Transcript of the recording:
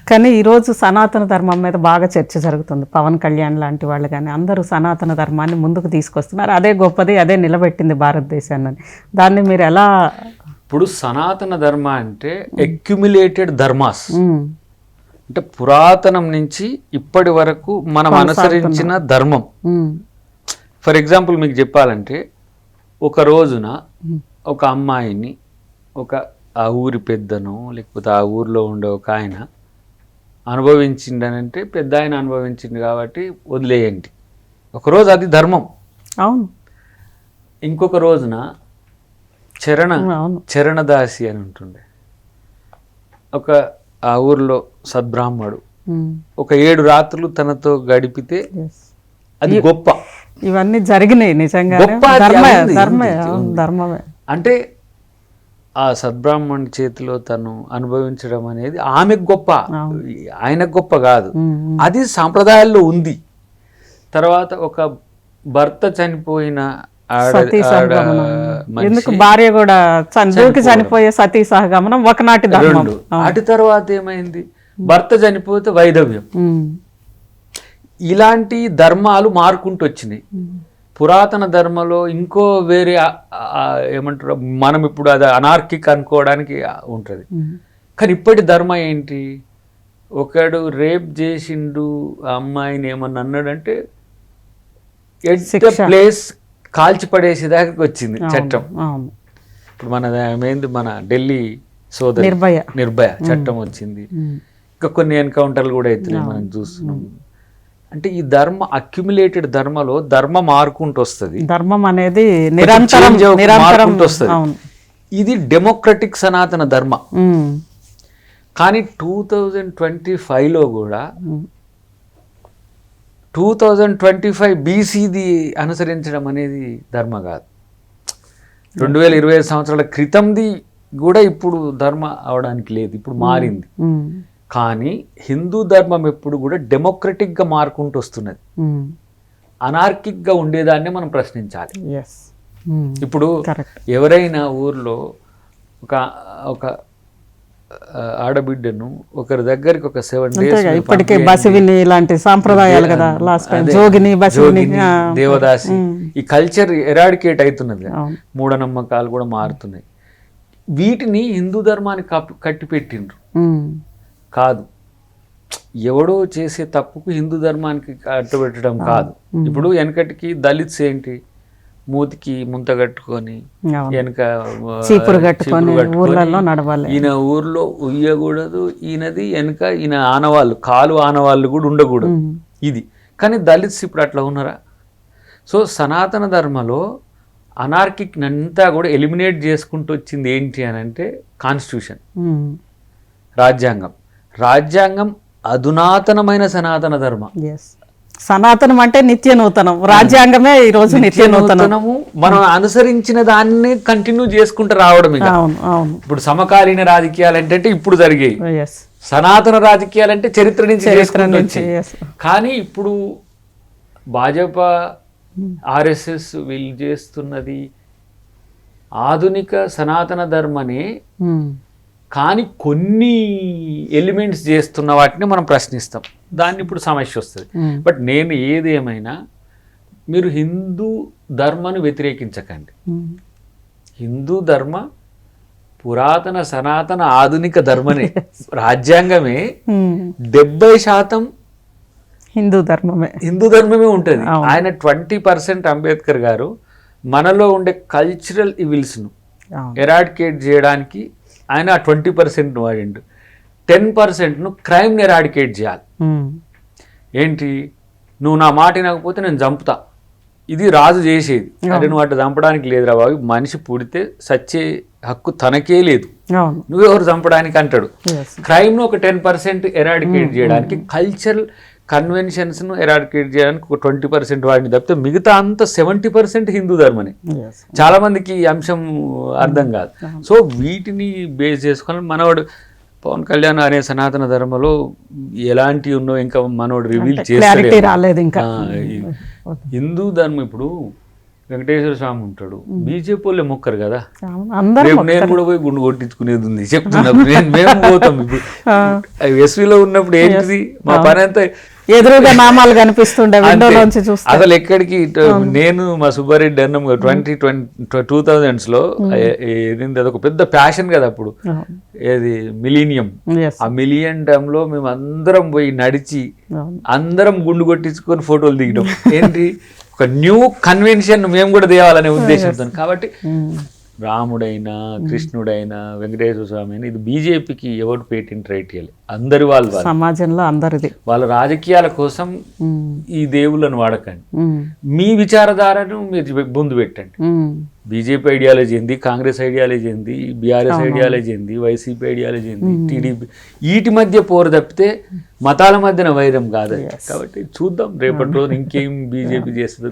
కానీ ఈరోజు సనాతన ధర్మం మీద బాగా చర్చ జరుగుతుంది. పవన్ కళ్యాణ్ లాంటి వాళ్ళు కానీ అందరూ సనాతన ధర్మాన్ని ముందుకు తీసుకొస్తున్నారు. అదే గొప్పది, అదే నిలబెట్టింది భారతదేశాన్ని. దాన్ని మీరు ఎలా? ఇప్పుడు సనాతన ధర్మ అంటే అక్యుములేటెడ్ ధర్మాస్, అంటే పురాతనం నుంచి ఇప్పటి వరకు మనం అనుసరించిన ధర్మం. ఫర్ ఎగ్జాంపుల్ మీకు చెప్పాలంటే, ఒక రోజున ఒక అమ్మాయిని ఆ ఊరి పెద్దను లేకపోతే ఆ ఊరిలో ఉండే ఒక ఆయన అనుభవించిండనంటే, పెద్ద ఆయన అనుభవించింది కాబట్టి వదిలేయండి, ఒకరోజు అది ధర్మం. అవును. ఇంకొక రోజున చరణదాసి అని ఉంటుండే ఆ ఊర్లో సద్బ్రాహ్మడు ఒక 7 రాత్రులు తనతో గడిపితే అది గొప్ప. ఇవన్నీ జరిగినాయి నిజంగా. ధర్మమే అంటే ఆ సద్బ్రాహ్మణుడి చేతిలో తను అనుభవించడం అనేది ఆమెకు గొప్ప, ఆయనకు గొప్ప కాదు. అది సాంప్రదాయాల్లో ఉంది. తర్వాత ఒక భర్త చనిపోయిన ఎందుకు భార్య కూడా చనిపోయే సతీ సహగమనం ఒకనాటి ధర్మం. అటు తర్వాత ఏమైంది, భర్త చనిపోతే వైధవ్యం. ఇలాంటి ధర్మాలు మారుకుంటూ వచ్చినాయి. పురాతన ధర్మంలో ఇంకో వేరే ఏమంటారు, మనం ఇప్పుడు అది అనార్కిక్ అనుకోవడానికి ఉంటుంది. కానీ ఇప్పటి ధర్మ ఏంటి, ఒకడు రేప్ చేసిండు ఆ అమ్మాయిని ఏమన్నా అన్నాడంటే ప్లేస్ కాల్చి పడేసేదాకా వచ్చింది చట్టం. ఇప్పుడు మన ఢిల్లీ సోదరి నిర్భయ చట్టం వచ్చింది. ఇంకా కొన్ని ఎన్కౌంటర్లు కూడా అవుతున్నాయి, మనం చూస్తున్నాం. అంటే ఈ ధర్మ అక్యుములేటెడ్ ధర్మలో ధర్మం మారుకుంటూ వస్తుంది. ధర్మం అనేది నిరంతరం వస్తుంది. ఇది డెమోక్రటిక్ సనాతన ధర్మ. కానీ 2025లో కూడా 2025 BCది అనుసరించడం అనేది ధర్మ కాదు. 2025 సంవత్సరాల క్రితంది కూడా ఇప్పుడు ధర్మ అవడానికి లేదు, ఇప్పుడు మారింది. కానీ హిందూ ధర్మం ఎప్పుడు కూడా డెమోక్రటిక్గా మారుకుంటూ వస్తున్నది. అనార్కిక్గా ఉండేదాన్ని మనం ప్రశ్నించాలి. ఇప్పుడు ఎవరైనా ఊర్లో ఒక ఆడబిడ్డను ఒకరి దగ్గరికి ఒక 7 days ఇప్పటికే బసివిని ఇలాంటి సాంప్రదాయాలు కదా, జోగిని బసివిని దేవదాసి, ఈ కల్చర్ ఎరాడికేట్ అవుతున్నది. మూఢనమ్మకాలు కూడా మారుతున్నాయి. వీటిని హిందూ ధర్మానికి కట్టిపెట్టిండ్రు కాదు. ఎవడో చేసే తప్పుకు హిందూ ధర్మానికి కట్టుబెట్టడం కాదు. ఇప్పుడు వెనకటికి దళిత్స్ ఏంటి, మూతికి ముంత కట్టుకొని వెనక చీపురు కట్టుకొని నడవాలి. ఈయన ఊర్లో ఉయ్యకూడదు, ఈయనది వెనక ఈయన కాలు ఆనవాళ్ళు కూడా ఉండకూడదు. ఇది కానీ దళిత్స్ ఇప్పుడు అట్లా ఉన్నారా? సో సనాతన ధర్మలో అనార్కిక్ అంతా కూడా ఎలిమినేట్ చేసుకుంటూ వచ్చింది ఏంటి అని అంటే కాన్స్టిట్యూషన్, రాజ్యాంగం అధునాతనమైన సనాతన ధర్మ. సనాతనం అంటే నిత్య నూతనం, రాజ్యాంగమే ఈ రోజు నిత్య నూతనము. మనం అనుసరించిన దాన్ని కంటిన్యూ చేసుకుంటూ రావడం. ఇప్పుడు సమకాలీన రాజకీయాలు అంటే ఇప్పుడు జరిగాయి, సనాతన రాజకీయాలంటే చరిత్ర నుంచి. కానీ ఇప్పుడు భాజపా RSS వీళ్ళు చేస్తున్నది ఆధునిక సనాతన ధర్మనే, కానీ కొన్ని ఎలిమెంట్స్ చేస్తున్న వాటిని మనం ప్రశ్నిస్తాం. దాన్ని ఇప్పుడు సమస్య వస్తుంది. బట్ నేను ఏదేమైనా మీరు హిందూ ధర్మను వ్యతిరేకించకండి. ధర్మ పురాతన సనాతన ఆధునిక ధర్మనే. రాజ్యాంగమే 70% హిందూ ధర్మమే ఉంటుంది. ఆయన 20% అంబేద్కర్ గారు మనలో ఉండే కల్చరల్ ఇవిల్స్ను ఎరాడికేట్ చేయడానికి ఆయన 20% వాడిండు. 10% క్రైమ్ని ఎరాడికేట్ చేయాలి. ఏంటి, నువ్వు నా మాట వినకపోతే నేను చంపుతా, ఇది రాజు చేసేది. అంటే నువ్వు అట్లా చంపడానికి లేదురా బాబు, మనిషి పుడితే సచ్చే హక్కు తనకే లేదు, నువ్వెవరు చంపడానికి అంటాడు. క్రైమ్ను ఒక 10% ఎరాడికేట్ చేయడానికి, కల్చరల్ కన్వెన్షన్స్ను ఎరాడికేట్ చేయడానికి ఒక 20% వాడిని తప్పితే మిగతా అంతా 70% హిందూ ధర్మనే. చాలా మందికి ఈ అంశం అర్థం కాదు. సో వీటిని బేస్ చేసుకొని మనవాడు పవన్ కళ్యాణ్ అనే సనాతన ధర్మలో ఎలాంటివి ఉన్నో ఇంకా మనోడు రివీల్ చేస్తాడు. హిందూ ధర్మం ఇప్పుడు వెంకటేశ్వర స్వామి ఉంటాడు, బీజేపీ వాళ్ళే మొక్కరు కదా. అందరూ రేపు నేను కూడా పోయి గుండు కొట్టించుకునేది ఉంది చెప్తున్నా. మేము పోతాం ఇప్పుడు. ఎస్వీలో ఉన్నప్పుడు ఏంటిది మా పని అంతా ఎదురుగా నామాలు కనిపిస్తుండే విండోలోంచి చూస్తే. అసలు ఎక్కడికి నేను మా సుబ్బారెడ్డి అన్నం 2000s లో ఏదింది అదొక పెద్ద ప్యాషన్ కదా అప్పుడు, ఏది మిలీనియం. ఆ మిలియన్ టైంలో మేము అందరం పోయి నడిచి అందరం గుండు కొట్టించుకొని ఫోటోలు దిగడం ఏంటి ఒక న్యూ కన్వెన్షన్ మేము కూడా తేవాలనే ఉద్దేశంతో. కాబట్టి రాముడైనా కృష్ణుడైనా వెంకటేశ్వర స్వామి అయినా ఇది బీజేపీకి ఎవరు పేటెంట్ రైట్ ఇవ్వాలి, అందరి వాళ్ళు సమాజంలో అందరిది. వాళ్ళ రాజకీయాల కోసం ఈ దేవుళ్ళను వాడకండి, మీ విచారధారను మీరు ముందు పెట్టండి. బీజేపీ ఐడియాలజీ ఏంది, కాంగ్రెస్ ఐడియాలజీ ఏంది, బీఆర్ఎస్ ఐడియాలజీ ఏంది, వైసీపీ ఐడియాలజీ ఏంది, టీడీపీ, వీటి మధ్య పోరు తప్పితే మతాల మధ్యన వైరం కాదు. కాబట్టి చూద్దాం రేపటి రోజు ఇంకేం బీజేపీ చేస్తుందో.